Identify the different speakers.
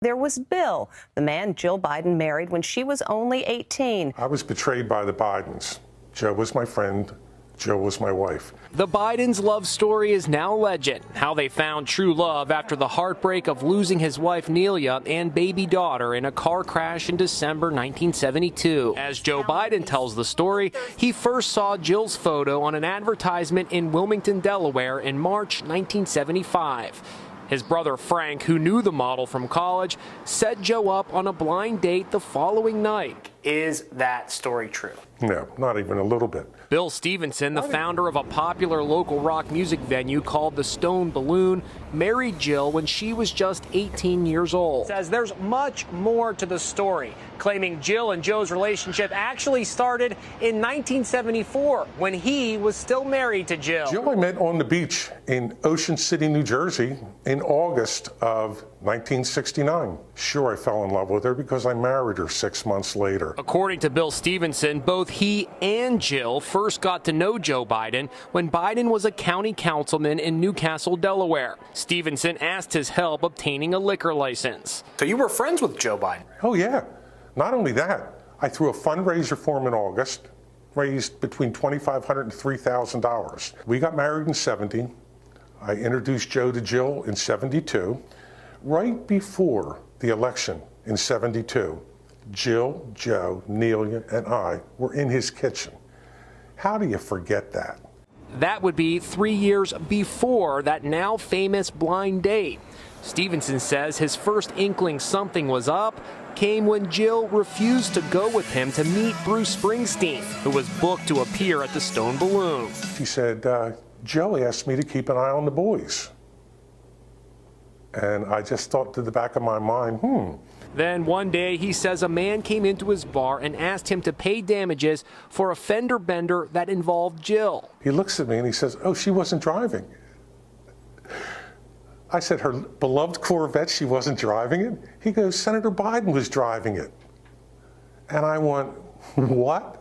Speaker 1: There was Bill, the man Jill Biden married when she was only 18.
Speaker 2: I was betrayed by the Bidens. Joe was my friend. Jill was my wife.
Speaker 3: The Bidens' love story is now legend. How they found true love after the heartbreak of losing his wife Nelia and baby daughter in a car crash in December 1972. As Joe Biden tells the story, he first saw Jill's photo on an advertisement in Wilmington, Delaware in March 1975. His brother Frank, who knew the model from college, set Joe up on a blind date the following night. Is that story true?
Speaker 2: No, not even a little bit.
Speaker 3: Bill Stevenson, the founder of a popular local rock music venue called the Stone Balloon, married Jill when she was just 18 years old. Says there's much more to the story, claiming Jill and Joe's relationship actually started in 1974 when he was still married to Jill.
Speaker 2: Jill I met on the beach in Ocean City, New Jersey in August of 1969. Sure, I fell in love with her because I married her 6 months later.
Speaker 3: According to Bill Stevenson, both he and Jill first got to know Joe Biden when Biden was a county councilman in Newcastle, Delaware. Stevenson asked his help obtaining a liquor license. So you were friends with Joe Biden?
Speaker 2: Oh, yeah. Not only that, I threw a fundraiser for him in August, raised between $2,500 and $3,000. We got married in 70. I introduced Joe to Jill in 72. Right before the election in 72, Jill, Joe, Nelia, and I were in his kitchen. How do you forget that?
Speaker 3: That would be 3 years before that now famous blind date. Stevenson says his first inkling something was up came when Jill refused to go with him to meet Bruce Springsteen, who was booked to appear at the Stone Balloon.
Speaker 2: She said, Joe asked me to keep an eye on the boys. And I just thought to the back of my mind,
Speaker 3: Then one day, he says a man came into his bar and asked him to pay damages for a fender bender that involved Jill.
Speaker 2: He looks at me and he says, oh, she wasn't driving. I said, her beloved Corvette, she wasn't driving it? He goes, Senator Biden was driving it. And I went, what?